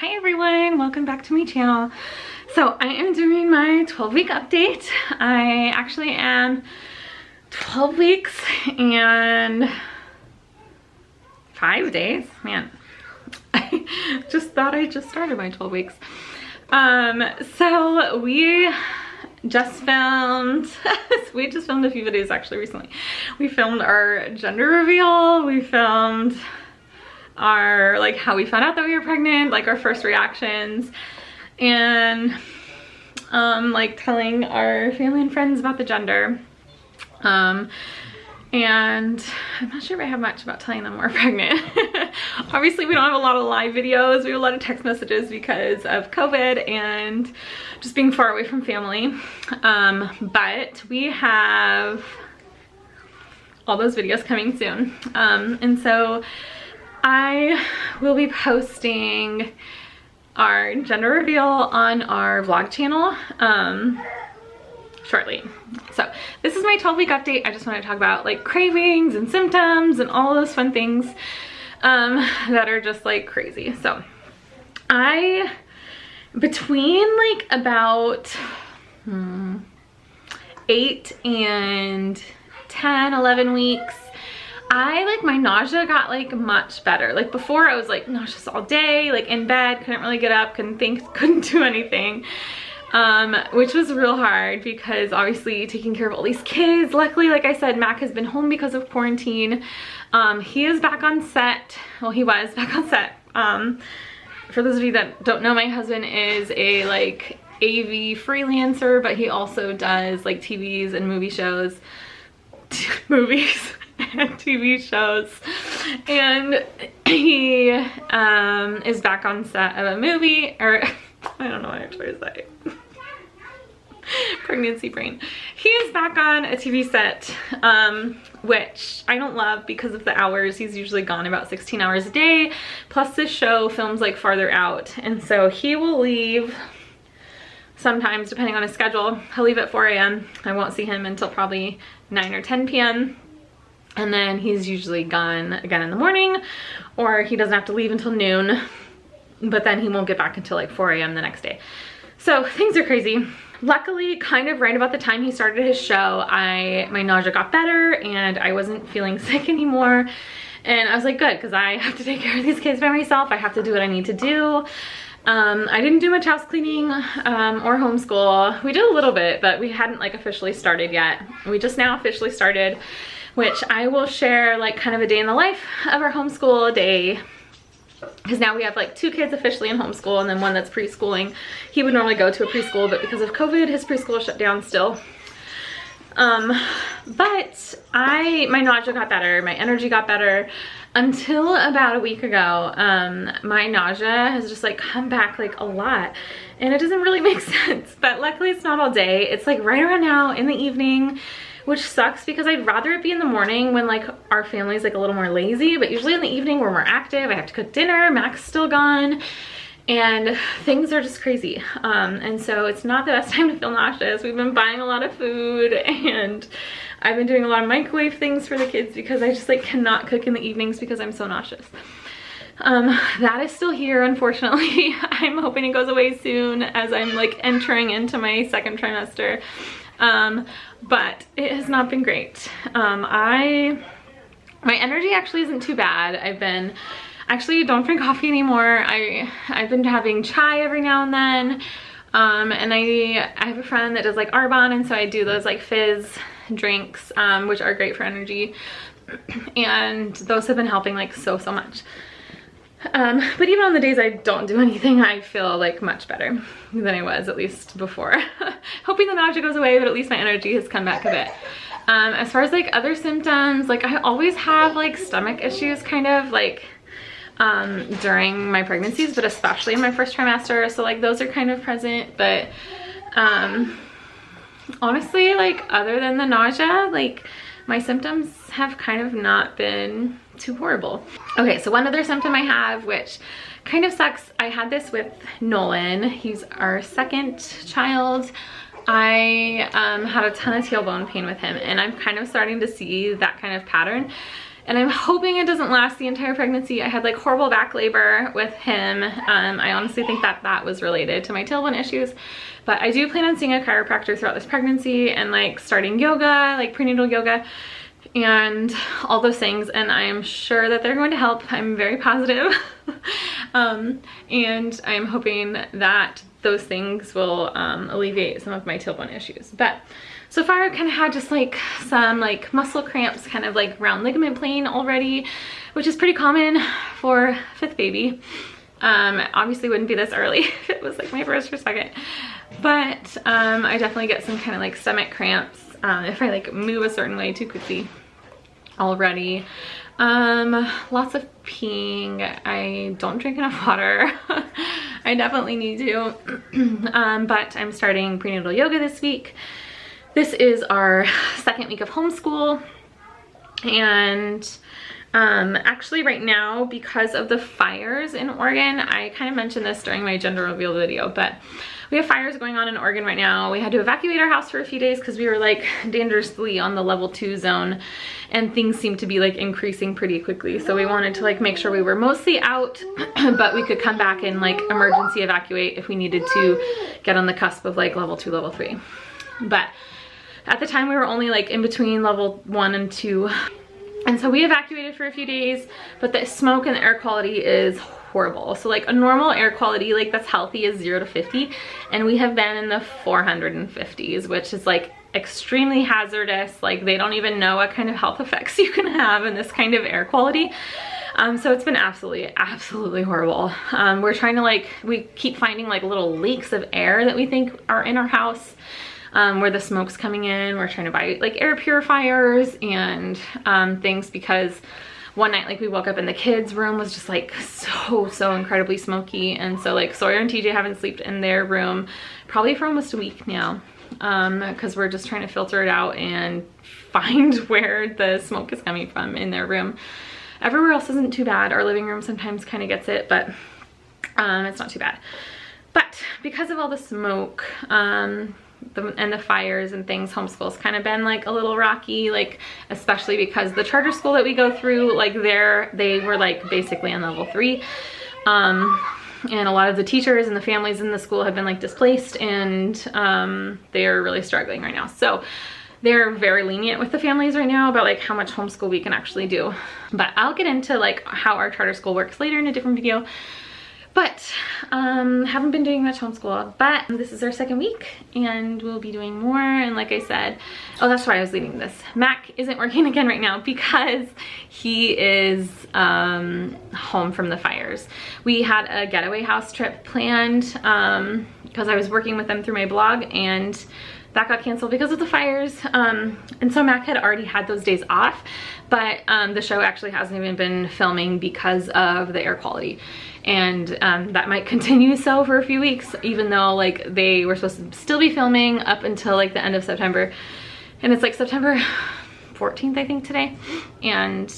Hi everyone, welcome back to my channel. So I am doing my 12-week update. I actually am 12 weeks and 5 days. Man, I just thought I just started my 12 weeks. So we just filmed, we just filmed a few videos actually recently. We filmed our gender reveal, we filmed our, like, how we found out that we were pregnant, like our first reactions, and like telling our family and friends about the gender. And I'm not sure if I have much about telling them we're pregnant. Obviously we don't have a lot of live videos, we have a lot of text messages because of COVID and just being far away from family. But we have all those videos coming soon. And so I will be posting our gender reveal on our vlog channel shortly. So this is my 12-week update. I just want to talk about like cravings and symptoms and all those fun things that are just like crazy. So between like about 8 and 10, 11 weeks, my nausea got like much better. Like before I was like nauseous all day, like in bed, couldn't really get up, couldn't think, couldn't do anything. Which was real hard because obviously taking care of all these kids. Luckily, like I said, Mac has been home because of quarantine. He is back on set. Well, he was back on set. For those of you that don't know, my husband is a like AV freelancer, but he also does like TVs and movie shows. Movies and TV shows, and he is back on set of a movie, or I don't know what I'm trying to say. Pregnancy brain. He is back on a TV set, which I don't love because of the hours. He's usually gone about 16 hours a day, plus this show films like farther out, and so he will leave sometimes, depending on his schedule. He'll leave at 4 a.m. I won't see him until probably 9 or 10 p.m. And then he's usually gone again in the morning, or he doesn't have to leave until noon, but then he won't get back until like 4 a.m. the next day. So things are crazy. Luckily, kind of right about the time he started his show, my nausea got better and I wasn't feeling sick anymore. And I was like, good, because I have to take care of these kids by myself. I have to do what I need to do. I didn't do much house cleaning or homeschool. We did a little bit, but we hadn't like officially started yet. We just now officially started, which I will share like kind of a day in the life of our homeschool day. Because now we have like 2 kids officially in homeschool and then one that's preschooling. He would normally go to a preschool, but because of COVID, his preschool shut down still. But my nausea got better, my energy got better. Until about a week ago, my nausea has just like come back like a lot, and it doesn't really make sense, but luckily it's not all day. It's like right around now in the evening, which sucks because I'd rather it be in the morning when like our family's like a little more lazy, but usually in the evening we're more active. I have to cook dinner, Mac's still gone, and things are just crazy. And so it's not the best time to feel nauseous. We've been buying a lot of food, and I've been doing a lot of microwave things for the kids because I just like cannot cook in the evenings because I'm so nauseous. That is still here, unfortunately. I'm hoping it goes away soon as I'm like entering into my 2nd trimester. But it has not been great. My energy actually isn't too bad. Actually don't drink coffee anymore. I've been having chai every now and then. And I have a friend that does like Arbonne, and so I do those like fizz drinks, which are great for energy. And those have been helping like so much. But even on the days I don't do anything, I feel like much better than I was, at least before. Hoping the nausea goes away, but at least my energy has come back a bit. As far as like other symptoms, like I always have like stomach issues kind of like during my pregnancies, but especially in my first trimester. So like those are kind of present, but honestly, like other than the nausea, like my symptoms have kind of not been too horrible. Okay, so one other symptom I have, which kind of sucks, I had this with Nolan. He's our 2nd child. I had a ton of tailbone pain with him, and I'm kind of starting to see that kind of pattern. and I'm hoping it doesn't last the entire pregnancy. I had like horrible back labor with him. I honestly think that that was related to my tailbone issues, but I do plan on seeing a chiropractor throughout this pregnancy and like starting yoga, like prenatal yoga and all those things, and I am sure that they're going to help. I'm very positive. And I'm hoping that those things will alleviate some of my tailbone issues. But so far I've kind of had just like some like muscle cramps, kind of like round ligament pain already, which is pretty common for 5th baby. Obviously wouldn't be this early if it was like my first or second, but I definitely get some kind of like stomach cramps if I like move a certain way too quickly already. Lots of peeing. I don't drink enough water. I definitely need to. But I'm starting prenatal yoga this week. This is our 2nd week of homeschool, and actually right now, because of the fires in Oregon, I kind of mentioned this during my gender reveal video, but we have fires going on in Oregon right now. We had to evacuate our house for a few days because we were like dangerously on the level 2 zone, and things seemed to be like increasing pretty quickly. So we wanted to like make sure we were mostly out, but we could come back and like emergency evacuate if we needed to get on the cusp of like level 2, level 3. But at the time we were only like in between level 1 and 2. And so we evacuated for a few days, but the smoke and the air quality is horrible. So like a normal air quality like that's healthy is 0 to 50, and we have been in the 450s, which is like extremely hazardous. Like they don't even know what kind of health effects you can have in this kind of air quality. So it's been absolutely horrible. We're trying to like, we keep finding like little leaks of air that we think are in our house, where the smoke's coming in. We're trying to buy like air purifiers and things, because one night like we woke up and the kids' room was just like so incredibly smoky, and so like Sawyer and TJ haven't slept in their room probably for almost a week now, because we're just trying to filter it out and find where the smoke is coming from in their room. Everywhere else isn't too bad. Our living room sometimes kind of gets it, but it's not too bad. But because of all the smoke and the fires and things, homeschool's kind of been like a little rocky, like especially because the charter school that we go through, like they were like basically on level 3, and a lot of the teachers and the families in the school have been like displaced, and they're really struggling right now. So they're very lenient with the families right now about like how much homeschool we can actually do. But I'll get into like how our charter school works later in a different video. But haven't been doing much homeschool, but this is our 2nd week and we'll be doing more. And like I said, oh, that's why I was leading this. Mac isn't working again right now because he is home from the fires. We had a getaway house trip planned because I was working with them through my blog, and that got canceled because of the fires. And so Mac had already had those days off, but the show actually hasn't even been filming because of the air quality. And that might continue so for a few weeks, even though like they were supposed to still be filming up until like the end of September. And it's like September 14th, I think, today. And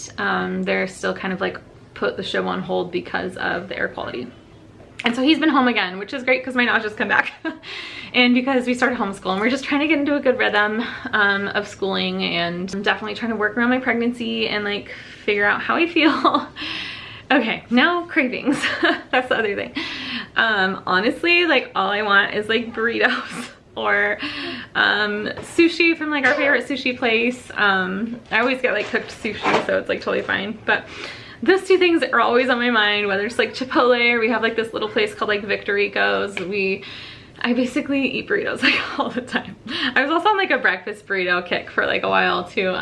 they're still kind of like put the show on hold because of the air quality. And so he's been home again, which is great because my nausea's come back. And because we started homeschool, and we're just trying to get into a good rhythm of schooling, and I'm definitely trying to work around my pregnancy and like figure out how I feel. Okay, now cravings. That's the other thing. Honestly, like all I want is like burritos or sushi from like our favorite sushi place. I always get like cooked sushi, so it's like totally fine. But those two things are always on my mind, whether it's like Chipotle, or we have like this little place called like Victorico's. I basically eat burritos like all the time. I was also on like a breakfast burrito kick for like a while too,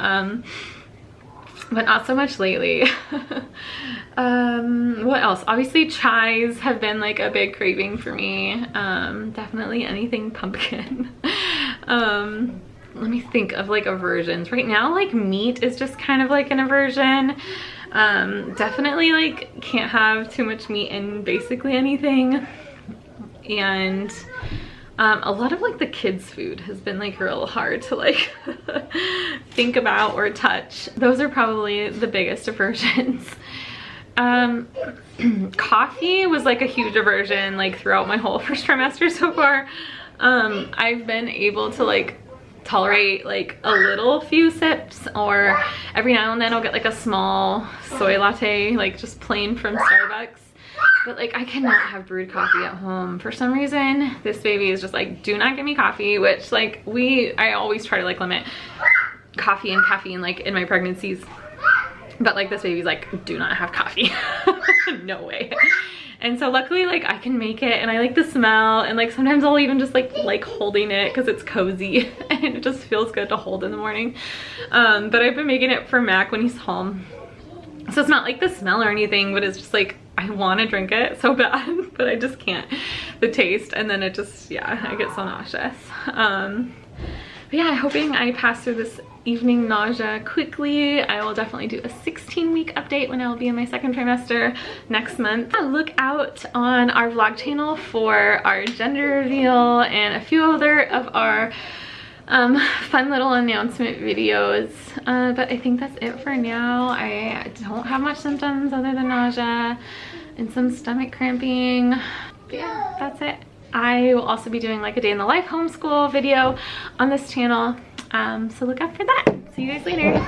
but not so much lately. What else? Obviously chais have been like a big craving for me. Definitely anything pumpkin. Let me think of like aversions. Right now like meat is just kind of like an aversion. Definitely like can't have too much meat in basically anything. And a lot of like the kids' food has been like real hard to like think about or touch. Those are probably the biggest aversions. Coffee was like a huge aversion like throughout my whole first trimester so far. I've been able to like tolerate like a little few sips, or every now and then I'll get like a small soy latte, like just plain from Starbucks. But like I cannot have brewed coffee at home for some reason. This baby is just like, do not give me coffee, which like I always try to like limit coffee and caffeine like in my pregnancies, but like this baby's like, do not have coffee. No way. And so luckily like I can make it, and I like the smell, and like sometimes I'll even just like holding it because it's cozy and it just feels good to hold in the morning. But I've been making it for Mac when he's home, so it's not like the smell or anything, but it's just like I want to drink it so bad, but I just can't. The taste, and then it just, yeah, I get so nauseous. But yeah, hoping I pass through this evening nausea quickly. I will definitely do a 16-week update when I will be in my second trimester next month. Look out on our vlog channel for our gender reveal and a few other of our fun little announcement videos. But I think that's it for now. I don't have much symptoms other than nausea and some stomach cramping. But yeah, that's it. I will also be doing like a day in the life homeschool video on this channel. So look out for that. See you guys later.